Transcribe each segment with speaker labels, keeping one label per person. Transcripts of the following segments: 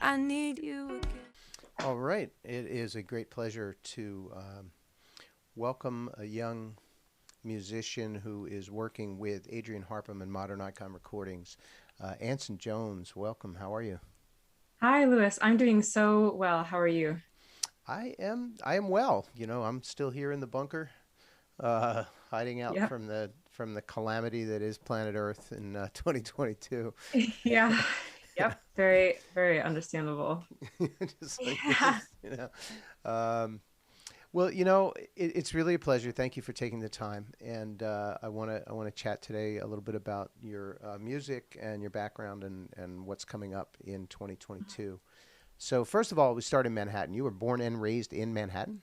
Speaker 1: I need you again.
Speaker 2: All right. It is a great pleasure to welcome a young musician who is working with Adrian Harpham and Modern Icon Recordings. Anson Jones, welcome. How are you?
Speaker 3: Hi, Lewis. I'm doing so well. How are you?
Speaker 2: I am well. I'm still here in the bunker, hiding out
Speaker 3: Yep.
Speaker 2: from the calamity that is planet Earth in 2022.
Speaker 3: Yeah. Yep. Very, very understandable.
Speaker 2: Just like
Speaker 3: Yeah.
Speaker 2: this. Um, Well, it's really a pleasure. Thank you for taking the time, and I want to chat today a little bit about your music and your background and what's coming up in 2022. So first of all, we start in Manhattan. You were born and raised in Manhattan.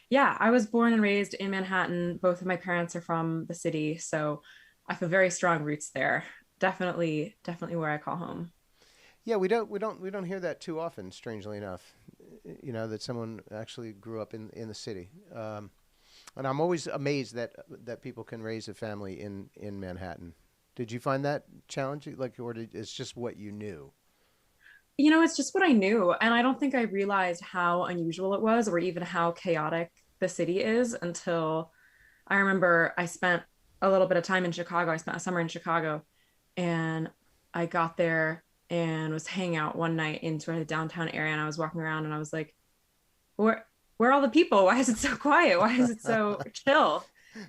Speaker 3: Yeah, I was born and raised in Manhattan. Both of my parents are from the city, so I feel very strong roots there. Definitely, definitely where I call home.
Speaker 2: Yeah, we don't hear that too often. Strangely enough, that someone actually grew up in the city. And I'm always amazed that people can raise a family in Manhattan. Did you find that challenging? Like, it's just what you knew?
Speaker 3: It's just what I knew, and I don't think I realized how unusual it was or even how chaotic the city is until I remember I spent a little bit of time in Chicago. I spent a summer in Chicago, and I got there and was hanging out one night in sort of the downtown area, and I was walking around and I was like, where are all the people? Why is it so quiet? Why is it so chill?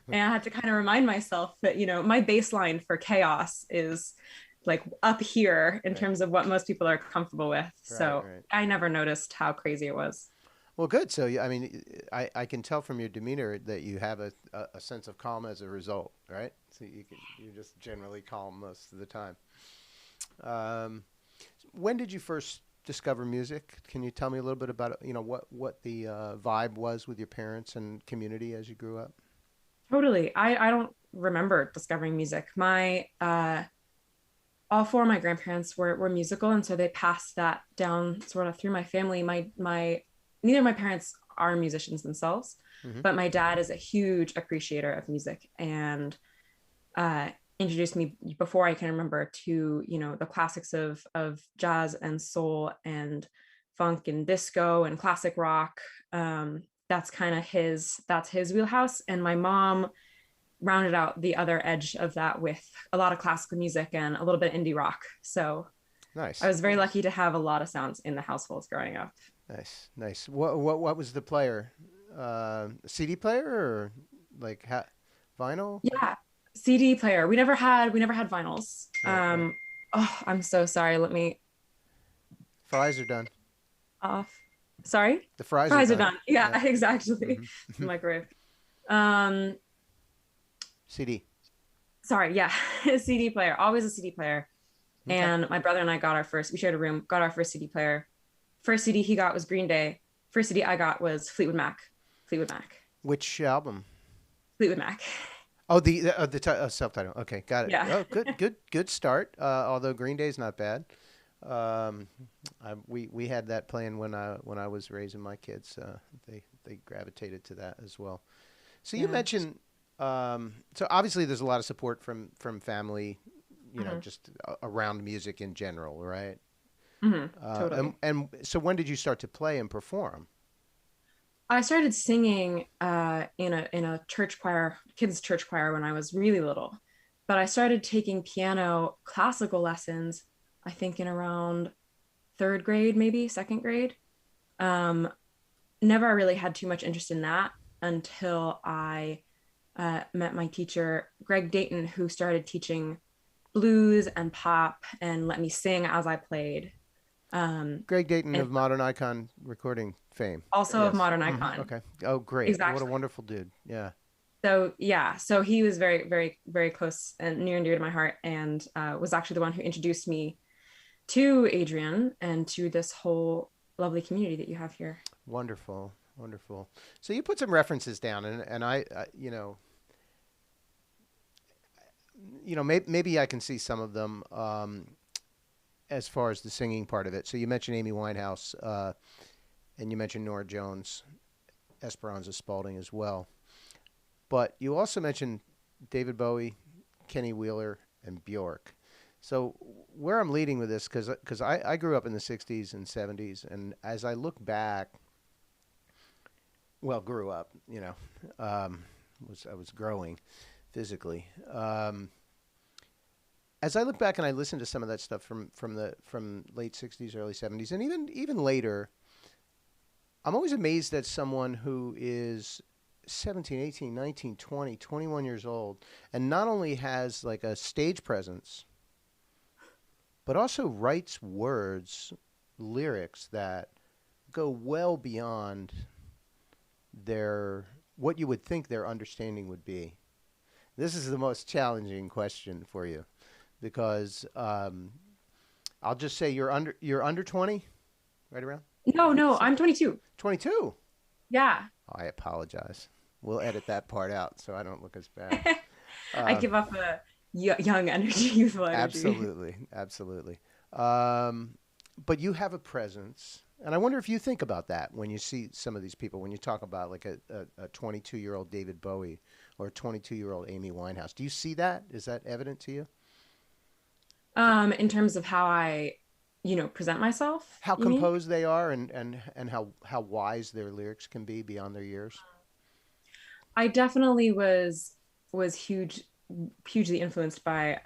Speaker 3: And I had to kind of remind myself that, my baseline for chaos is like up here in
Speaker 2: Right,
Speaker 3: terms of what most people are comfortable with.
Speaker 2: right,
Speaker 3: So
Speaker 2: right.
Speaker 3: I never noticed how crazy it was.
Speaker 2: Well, good. So, I mean, I can tell from your demeanor that you have a sense of calm as a result, right? So you're just generally calm most of the time. Um, when did you first discover music? Can you tell me a little bit about what the vibe was with your parents and community as you grew up?
Speaker 3: Totally. I don't remember discovering music. My all four of my grandparents were musical, and so they passed that down sort of through my family. My neither of my parents are musicians themselves,
Speaker 2: Hmm.
Speaker 3: but my dad is a huge appreciator of music and uh, introduced me before I can remember to the classics of jazz and soul and funk and disco and classic rock. That's kind of his wheelhouse, and my mom rounded out the other edge of that with a lot of classical music and a little bit of indie rock. So I
Speaker 2: Nice,
Speaker 3: was very lucky to have a lot of sounds in the households growing up.
Speaker 2: nice, nice. What was the player? CD player or like vinyl?
Speaker 3: Yeah, CD player. We never had vinyls.
Speaker 2: Right, right.
Speaker 3: Oh, I'm so sorry. Let me
Speaker 2: Fries are done.
Speaker 3: off. Sorry,
Speaker 2: The fries are
Speaker 3: fries are
Speaker 2: done.
Speaker 3: done. Yeah,
Speaker 2: Yeah.
Speaker 3: exactly.
Speaker 2: Hmm.
Speaker 3: Microwave. Um,
Speaker 2: CD.
Speaker 3: sorry. Yeah, CD player. Always a CD player.
Speaker 2: Okay.
Speaker 3: And my brother and I got our first. We shared a room. Got our first CD player. First CD he got was Green Day. First CD I got was Fleetwood Mac. Fleetwood Mac.
Speaker 2: Which album?
Speaker 3: Fleetwood Mac.
Speaker 2: Oh, the self-title. Okay, got it.
Speaker 3: Yeah.
Speaker 2: Oh, good start. Although Green Day's not bad. Um, we had that playing when I was raising my kids. They gravitated to that as well. So you
Speaker 3: Yeah.
Speaker 2: mentioned. So obviously there's a lot of support from family.
Speaker 3: Hmm.
Speaker 2: Just around music in general, right?
Speaker 3: Hmm.
Speaker 2: And
Speaker 3: Totally.
Speaker 2: and so when did you start to play and perform?
Speaker 3: I started singing in a church choir, kids church choir when I was really little. But I started taking piano classical lessons, I think in around third grade, maybe second grade. Um, Never really had too much interest in that until I met my teacher, Greg Dayton, who started teaching blues and pop and let me sing as I played. Um,
Speaker 2: Greg Dayton
Speaker 3: and
Speaker 2: of Modern Icon Recording fame.
Speaker 3: also of
Speaker 2: Yes.
Speaker 3: Modern
Speaker 2: Hmm.
Speaker 3: Icon.
Speaker 2: Okay. Oh, great. What a
Speaker 3: Exactly.
Speaker 2: wonderful dude. Yeah.
Speaker 3: So yeah, so he was very, very, very close and near and dear to my heart, and was actually the one who introduced me to Adrian and to this whole lovely community that you have here.
Speaker 2: Wonderful. Wonderful. So you put some references down, and maybe I can see some of them as far as the singing part of it. So you mentioned Amy Winehouse, and you mentioned Nora Jones, Esperanza Spalding as well. But you also mentioned David Bowie, Kenny Wheeler, and Bjork. So where I'm leading with this, because I grew up in the '60s and '70s, and as I look back, well, grew up, um, I was growing physically. As I look back and I listen to some of that stuff from late '60s, early '70s, and even later, I'm always amazed at someone who is 17, 18, 19, 20, 21 years old, and not only has like a stage presence, but also writes words, lyrics that go well beyond their what you would think their understanding would be. This is the most challenging question for you because I'll just say you're under 20, right around
Speaker 3: No, no, I'm 22.
Speaker 2: 22.
Speaker 3: Yeah.
Speaker 2: I apologize. We'll edit that part out so I don't look as bad.
Speaker 3: I
Speaker 2: Uh,
Speaker 3: give off a young energy, youthful energy.
Speaker 2: Absolutely, absolutely. But you have a presence, and I wonder if you think about that when you see some of these people. When you talk about like a 22-year-old David Bowie or a 22-year-old Amy Winehouse, do you see that? Is that evident to you?
Speaker 3: In terms of how I, present myself,
Speaker 2: How
Speaker 3: you mean?
Speaker 2: composed they are, and how wise their lyrics can be beyond their years.
Speaker 3: I definitely was hugely influenced by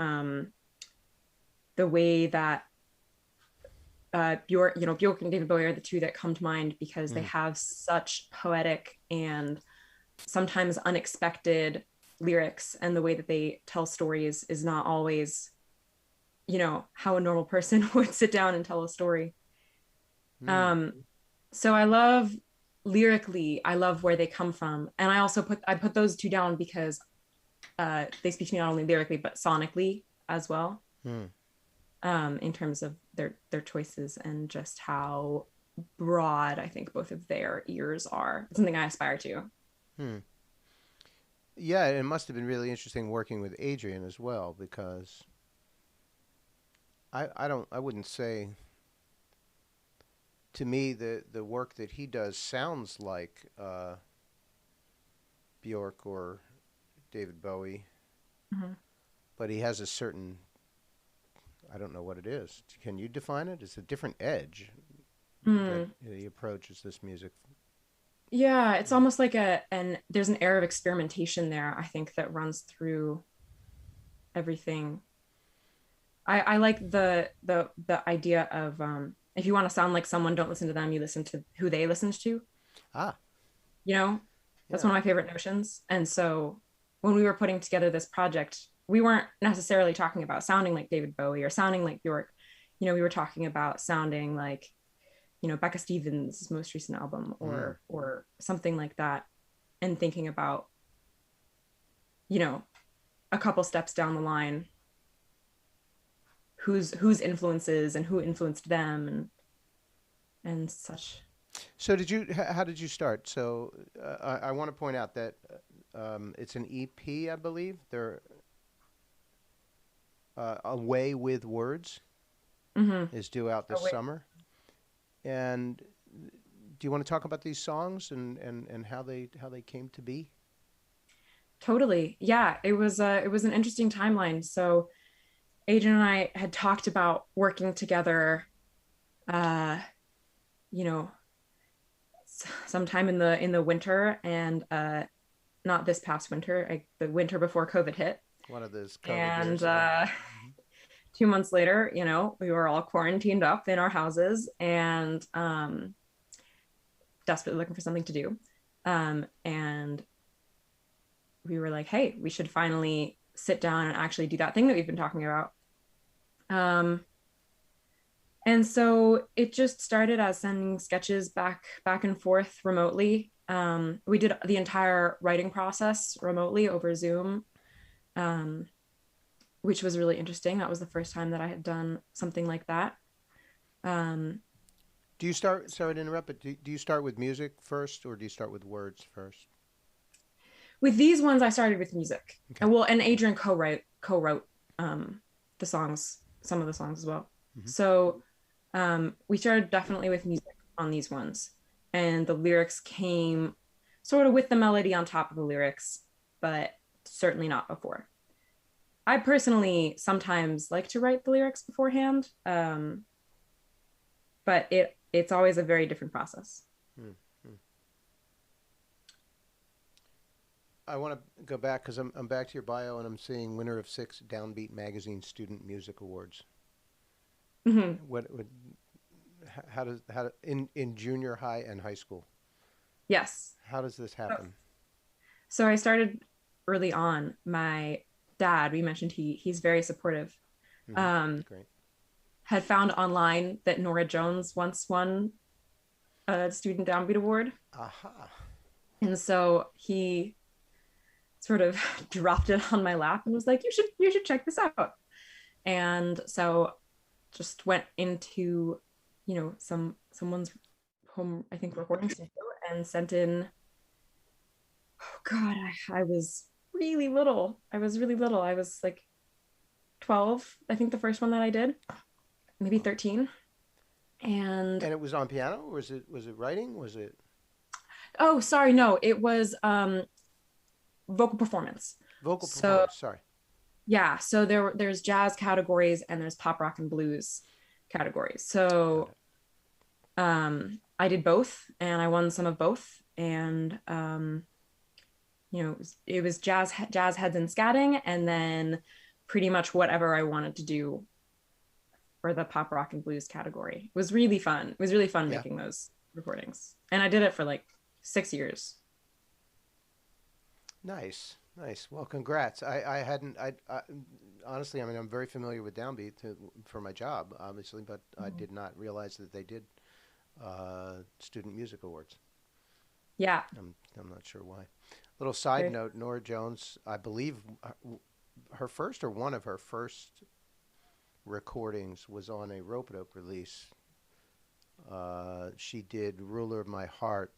Speaker 3: the way that Bjork and David Bowie are the two that come to mind because they
Speaker 2: Mm,
Speaker 3: have such poetic and sometimes unexpected lyrics, and the way that they tell stories is not always, how a normal person would sit down and tell a story.
Speaker 2: mm,
Speaker 3: Um, so I love lyrically, I love where they come from, and I put those two down because they speak to me not only lyrically but sonically as well,
Speaker 2: mm,
Speaker 3: in terms of their choices and just how broad I think both of their ears are. It's something I aspire to.
Speaker 2: mm. Yeah, it must have been really interesting working with Adrian as well because I wouldn't say to me the work that he does sounds like Bjork or David Bowie,
Speaker 3: Mhm.
Speaker 2: but he has a certain I don't know what it is. Can you define it? It's a different edge that
Speaker 3: Mm.
Speaker 2: he approaches this music.
Speaker 3: Yeah, it's almost like and there's an air of experimentation there, I think, that runs through everything. I like the idea of if you want to sound like someone, don't listen to them, you listen to who they listened to.
Speaker 2: Ah,
Speaker 3: You know, that's
Speaker 2: yeah.
Speaker 3: one of my favorite notions. And so when we were putting together this project, we weren't necessarily talking about sounding like David Bowie or sounding like Bjork. We were talking about sounding like, Becca Stevens' most recent album
Speaker 2: Mm.
Speaker 3: or something like that, and thinking about, you know, a couple steps down the line, whose influences and who influenced them and such.
Speaker 2: So how did you start? So I want to point out that it's an EP, I believe. They're Away with Words
Speaker 3: Mm-hmm.
Speaker 2: is due out
Speaker 3: Oh,
Speaker 2: this
Speaker 3: wait.
Speaker 2: summer. And do you want to talk about these songs and how they came to be?
Speaker 3: Totally. Yeah, it was an interesting timeline. So Adrian and I had talked about working together, uh, you know, sometime in the winter, and not this past winter, the winter before COVID hit.
Speaker 2: One of those COVID
Speaker 3: And
Speaker 2: years. Yeah.
Speaker 3: 2 months later, we were all quarantined up in our houses and desperately looking for something to do. And we were like, hey, we should finally sit down and actually do that thing that we've been talking about. Um, and so it just started as sending sketches back and forth remotely. We did the entire writing process remotely over Zoom, um, which was really interesting. That was the first time that I had done something like that. Um,
Speaker 2: Do you start? Sorry to interrupt, but do you start with music first, or do you start with words first?
Speaker 3: with these ones, I started with music,
Speaker 2: Okay.
Speaker 3: and Adrian co-wrote the songs, some of the songs as well.
Speaker 2: Hmm.
Speaker 3: So we started definitely with music on these ones, and the lyrics came sort of with the melody on top of the lyrics, but certainly not before. I personally sometimes like to write the lyrics beforehand, but it's always a very different process.
Speaker 2: Hmm. Hmm. I want to go back because I'm back to your bio and I'm seeing winner of 6 Downbeat Magazine Student Music Awards.
Speaker 3: Mhm.
Speaker 2: What would how in junior high and high school?
Speaker 3: Yes.
Speaker 2: How does this
Speaker 3: So,
Speaker 2: happen?
Speaker 3: so I started early on. My dad, we mentioned he's very supportive.
Speaker 2: Hmm.
Speaker 3: Um,
Speaker 2: Great.
Speaker 3: had found online that Nora Jones once won a student downbeat award,
Speaker 2: Aha.
Speaker 3: and so he sort of dropped it on my lap and was like, "You should check this out." And so just went into, someone's home, I think, recording studio, and sent in. Oh God, I was really little. I was really little. I was like 12, I think, the first one that I did, maybe
Speaker 2: Wow.
Speaker 3: 13. And
Speaker 2: And it was on piano, or was it writing? Was it
Speaker 3: oh, sorry, no, it was vocal performance.
Speaker 2: vocal
Speaker 3: So
Speaker 2: performance? Sorry.
Speaker 3: yeah, so there's jazz categories and there's pop rock and blues categories.
Speaker 2: Got
Speaker 3: So
Speaker 2: it.
Speaker 3: I did both and I won some of both. And it was jazz heads and scatting, and then pretty much whatever I wanted to do for the pop rock and blues category. It was really fun. It was really fun
Speaker 2: Yeah.
Speaker 3: making those recordings. And I did it for like 6 years.
Speaker 2: Nice. Nice. Well, congrats. I hadn't. I honestly, I mean, I'm very familiar with Downbeat for my job, obviously, but I
Speaker 3: Mhm.
Speaker 2: did not realize that they did student music awards.
Speaker 3: Yeah.
Speaker 2: I'm not sure why. Little side
Speaker 3: Very,
Speaker 2: note: Nora Jones, I believe her first or one of her first recordings was on a rope dope release. She did "Ruler of My Heart"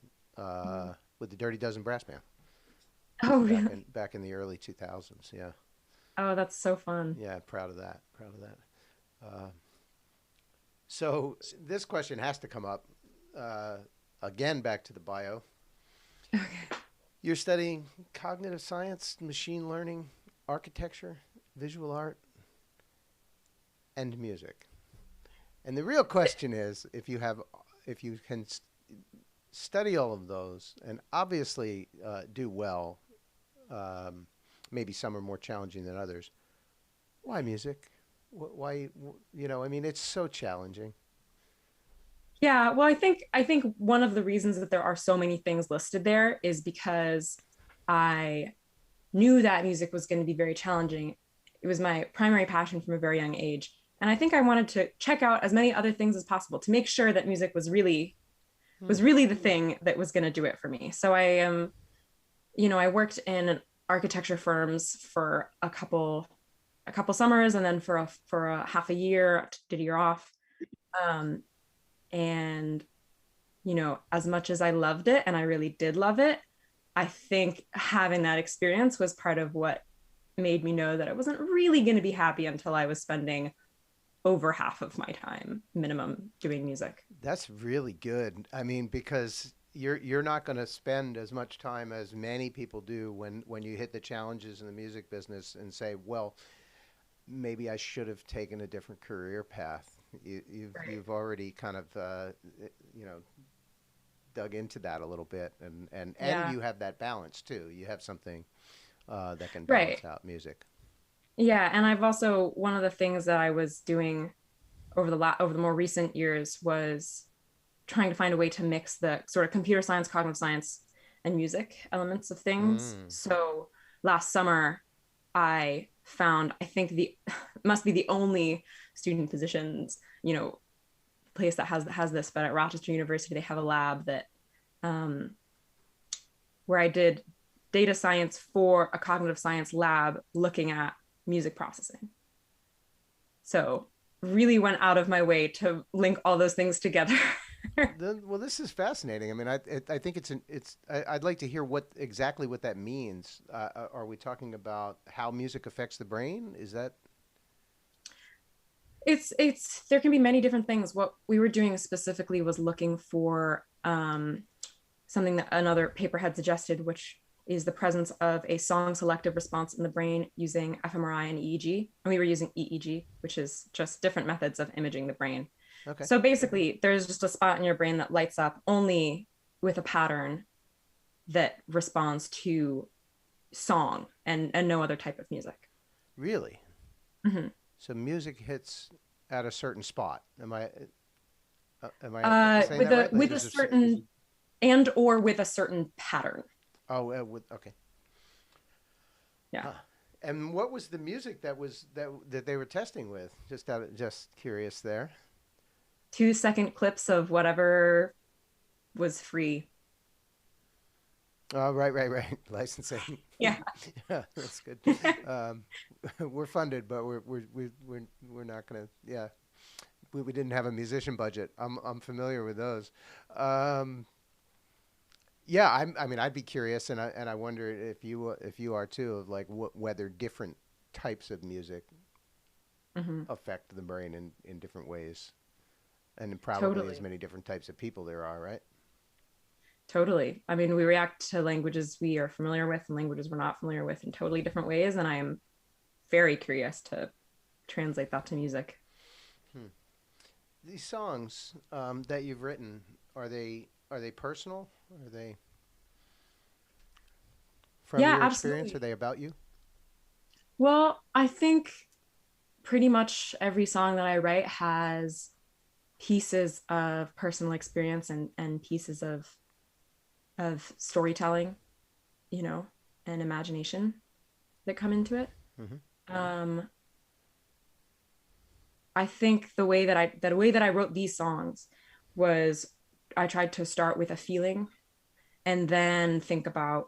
Speaker 2: with the Dirty Dozen Brass Band
Speaker 3: oh,
Speaker 2: back
Speaker 3: really?
Speaker 2: in the early 2000s. Yeah,
Speaker 3: Oh, that's so fun.
Speaker 2: yeah, proud of that. Proud of that. So this question has to come up uh, again. Back to the bio.
Speaker 3: Okay.
Speaker 2: You're studying cognitive science, machine learning, architecture, visual art, and music. And the real question is, if you can study all of those and obviously do well, um, maybe some are more challenging than others. Why music? Why, I mean, it's so challenging.
Speaker 3: Yeah, well, I think one of the reasons that there are so many things listed there is because I knew that music was going to be very challenging. It was my primary passion from a very young age. And I think I wanted to check out as many other things as possible to make sure that music was
Speaker 2: Hmm.
Speaker 3: really the thing that was going to do it for me. So I worked in architecture firms for a couple summers, and then for a half a year, did a year off. Um, and as much as I loved it, and I really did love it, I think having that experience was part of what made me know that I wasn't really going to be happy until I was spending over half of my time minimum doing music.
Speaker 2: That's really good. I mean, because you're not going to spend as much time as many people do when you hit the challenges in the music business and say, well, maybe I should have taken a different career path.
Speaker 3: Right.
Speaker 2: You've already kind of you know dug into that a little bit, and
Speaker 3: Yeah.
Speaker 2: you have that balance too. You have something that can
Speaker 3: Right.
Speaker 2: balance out music.
Speaker 3: Yeah, and I've also, one of the things that I was doing over the more recent years was trying to find a way to mix the sort of computer science, cognitive science, and music elements of things.
Speaker 2: Mm.
Speaker 3: So last summer, I found, I think, the must be the only student physicians, place that has this, but at Rochester University, they have a lab that um, where I did data science for a cognitive science lab looking at music processing. So really went out of my way to link all those things together.
Speaker 2: Well, this is fascinating. I mean, I think I'd like to hear what that means. Are we talking about how music affects the brain? Is that
Speaker 3: It's there can be many different things. What we were doing specifically was looking for something that another paper had suggested, which is the presence of a song selective response in the brain using fMRI and EEG. And we were using EEG, which is just different methods of imaging the brain.
Speaker 2: Okay.
Speaker 3: So basically, there's just a spot in your brain that lights up only with a pattern that responds to song and no other type of music.
Speaker 2: Really?
Speaker 3: Mm-hmm.
Speaker 2: So music hits at a certain spot. Am I saying that right? Like
Speaker 3: With a certain and or with a certain pattern.
Speaker 2: okay.
Speaker 3: Yeah.
Speaker 2: Huh. And what was the music that they were testing with? Just curious there.
Speaker 3: 2 second clips of whatever was free.
Speaker 2: Oh, right. Licensing.
Speaker 3: Yeah.
Speaker 2: Yeah, that's good. Um, we're funded, but we're not gonna. Yeah, we didn't have a musician budget. I'm familiar with those. Um, yeah, I mean, I'd be curious, and I wonder if you are too, of like whether different types of music
Speaker 3: Mm-hmm.
Speaker 2: affect the brain in different ways, and probably as
Speaker 3: Totally.
Speaker 2: many different types of people there are, right?
Speaker 3: Totally. I mean, we react to languages we are familiar with and languages we're not familiar with in totally different ways. And I am very curious to translate that to music.
Speaker 2: Hmm. These songs that you've written, are they personal? Are they from
Speaker 3: Yeah,
Speaker 2: your experience? Are
Speaker 3: absolutely.
Speaker 2: they about you?
Speaker 3: Well, I think pretty much every song that I write has pieces of personal experience and pieces of storytelling, you know, and imagination that come into it.
Speaker 2: Hmm.
Speaker 3: Um, I think the way that I wrote these songs was I tried to start with a feeling and then think about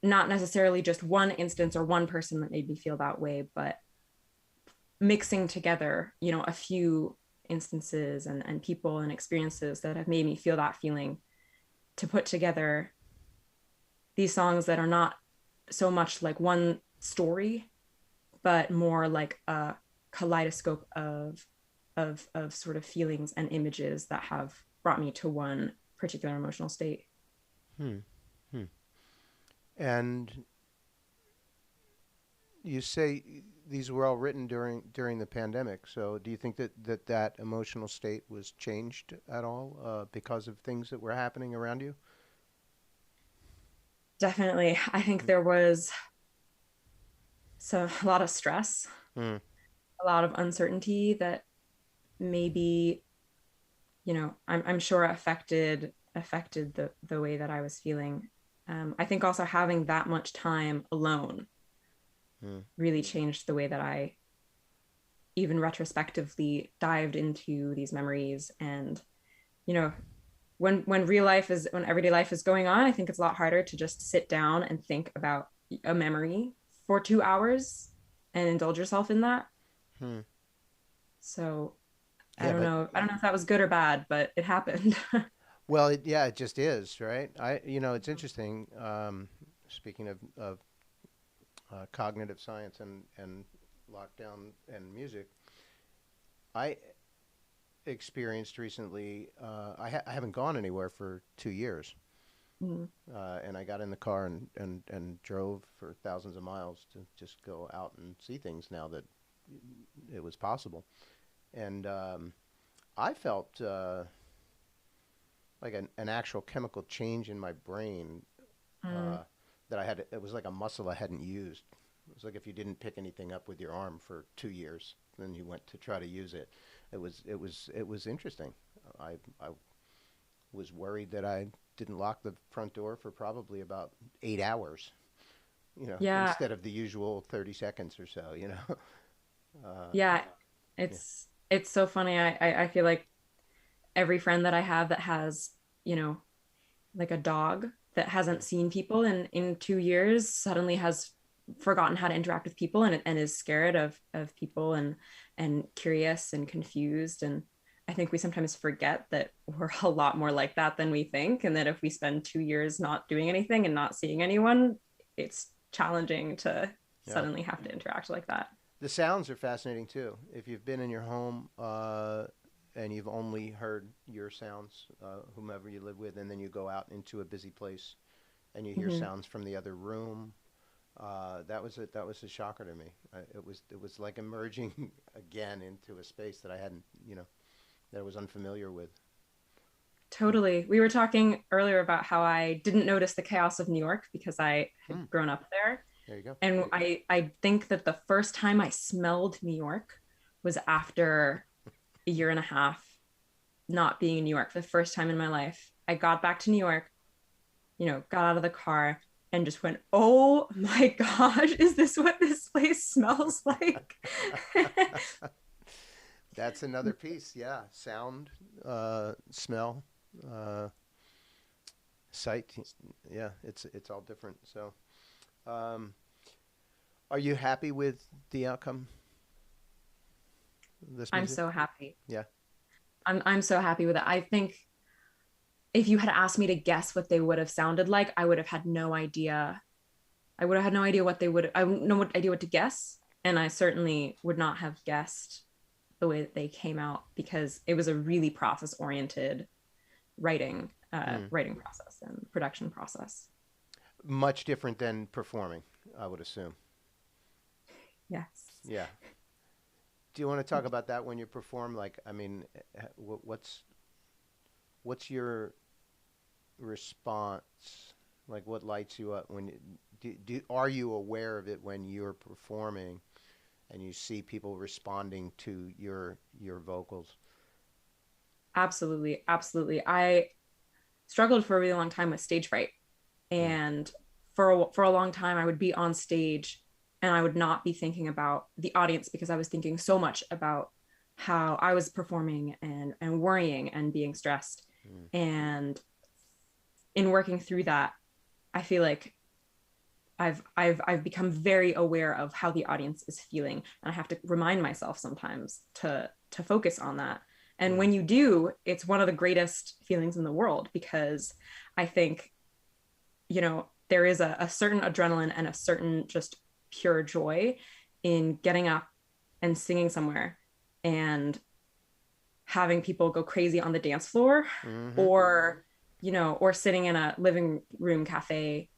Speaker 3: not necessarily just one instance or one person that made me feel that way, but mixing together, a few instances and people and experiences that have made me feel that feeling to put together these songs that are not so much like one story, but more like a kaleidoscope of sort of feelings and images that have brought me to one particular emotional state.
Speaker 2: Hmm. Hmm. And you say these were all written during the pandemic. So do you think that emotional state was changed at all because of things that were happening around you?
Speaker 3: Definitely, I think there was a lot of stress,
Speaker 2: Hmm.
Speaker 3: a lot of uncertainty that maybe, I'm sure affected the way that I was feeling. I think also having that much time alone
Speaker 2: Hmm.
Speaker 3: really changed the way that I even retrospectively dived into these memories. And you know when everyday life is going on, I think it's a lot harder to just sit down and think about a memory for 2 hours and indulge yourself in that.
Speaker 2: Hmm.
Speaker 3: So I
Speaker 2: Yeah,
Speaker 3: don't
Speaker 2: but
Speaker 3: know. I don't know if that was good or bad, but it happened.
Speaker 2: well, yeah, it just is, right? It's interesting. Speaking of cognitive science and lockdown and music, I experienced recently. I haven't gone anywhere for 2 years,
Speaker 3: Mm.
Speaker 2: and I got in the car and drove for thousands of miles to just go out and see things now that it was possible. And I felt like an actual chemical change in my brain
Speaker 3: Mm.
Speaker 2: uh, that I had. It was like a muscle I hadn't used. It was like if you didn't pick anything up with your arm for 2 years, then you went to try to use it. It was interesting. I was worried that I didn't lock the front door for probably about 8 hours.
Speaker 3: Yeah,
Speaker 2: Instead of the usual 30 seconds or so. Uh,
Speaker 3: yeah.
Speaker 2: yeah.
Speaker 3: It's so funny. I feel like every friend that I have that has, you know, like a dog that hasn't seen people in 2 years suddenly has forgotten how to interact with people and is scared of people and curious and confused. And I think we sometimes forget that we're a lot more like that than we think, and that if we spend 2 years not doing anything and not seeing anyone, it's challenging to
Speaker 2: Yeah.
Speaker 3: suddenly have to interact like that.
Speaker 2: The sounds are fascinating too. If you've been in your home and you've only heard your sounds, whomever you live with, and then you go out into a busy place and you hear
Speaker 3: Hmm.
Speaker 2: sounds from the other room. That was a shocker to me. It was like emerging again into a space that I hadn't, that I was unfamiliar with.
Speaker 3: Totally. We were talking earlier about how I didn't notice the chaos of New York because I had
Speaker 2: Hmm.
Speaker 3: grown up there.
Speaker 2: There you go.
Speaker 3: And I think that the first time I smelled New York was after a year and a half not being in New York for the first time in my life. I got back to New York, got out of the car and just went, oh my gosh, is this what this place smells like?
Speaker 2: That's another piece. Yeah, sound, smell, uh, sight. Yeah, it's all different. So, um, are you happy with the outcome of this
Speaker 3: I'm
Speaker 2: music?
Speaker 3: so happy.
Speaker 2: Yeah.
Speaker 3: I'm so happy with it. I think if you had asked me to guess what they would have sounded like, I would have had no idea. I would have had no idea what they would. I wouldn't know what idea what to guess, and I certainly would not have guessed the way that they came out because it was a really process oriented
Speaker 2: Mm.
Speaker 3: writing process and production process.
Speaker 2: Much different than performing, I would assume.
Speaker 3: Yes.
Speaker 2: Yeah. Do you want to talk about that when you perform? Like, I mean, what's your response? Like, what lights you up when are you aware of it when you're performing and you see people responding to your vocals?
Speaker 3: Absolutely, absolutely. I struggled for a really long time with stage fright,
Speaker 2: Mm.
Speaker 3: and for a long time I would be on stage and I would not be thinking about the audience because I was thinking so much about how I was performing and worrying and being stressed.
Speaker 2: Mm.
Speaker 3: And in working through that, I feel like I've become very aware of how the audience is feeling, and I have to remind myself sometimes to focus on that. And
Speaker 2: Mm.
Speaker 3: when you do, it's one of the greatest feelings in the world because I think there is a certain adrenaline and a certain just pure joy in getting up and singing somewhere and having people go crazy on the dance floor,
Speaker 2: Mm-hmm.
Speaker 3: or or sitting in a living room cafe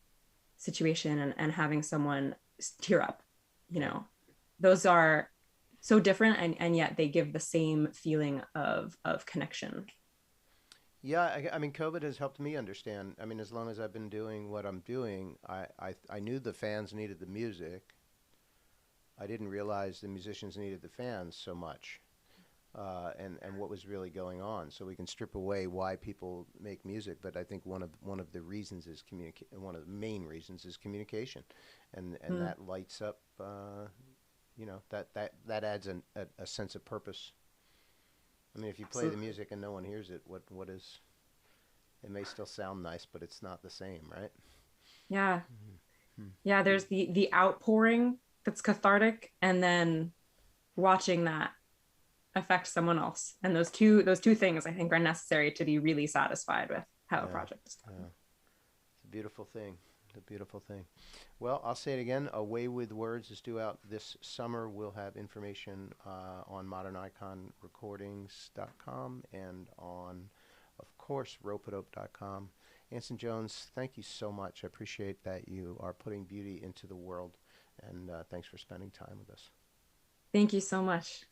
Speaker 3: situation and having someone tear up. you
Speaker 2: Yeah.
Speaker 3: know those are so different, and yet they give the same feeling of connection.
Speaker 2: Yeah, I mean, COVID has helped me understand. I mean, as long as I've been doing what I'm doing, I knew the fans needed the music. I didn't realize the musicians needed the fans so much, and what was really going on. So we can strip away why people make music, but I think one of the reasons is one of the main reasons is communication, and
Speaker 3: Mm,
Speaker 2: that lights up. That adds a sense of purpose. I mean, if you play the
Speaker 3: absolutely.
Speaker 2: music and no one hears it, what is? It may still sound nice, but it's not the same, right?
Speaker 3: Yeah.
Speaker 2: Mhm.
Speaker 3: Yeah, there's the outpouring that's cathartic, and then watching that affect someone else. And those two things I think are necessary to be really satisfied with how a
Speaker 2: Yeah,
Speaker 3: project is
Speaker 2: yeah.
Speaker 3: done.
Speaker 2: It's a beautiful thing. It's a beautiful thing. Well, I'll say it again. Away with Words is due out this summer. We'll have information on moderniconrecordings.com and on, of course, ropeadope.com. Anson Jones, thank you so much. I appreciate that you are putting beauty into the world, and thanks for spending time with us.
Speaker 3: Thank you so much.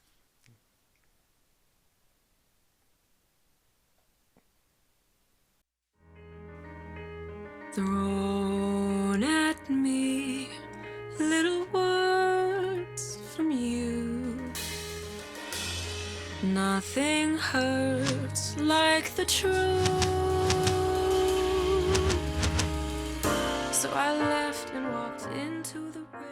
Speaker 1: Thrown at me little words from you. Nothing hurts like the truth. So I left and walked into the rain.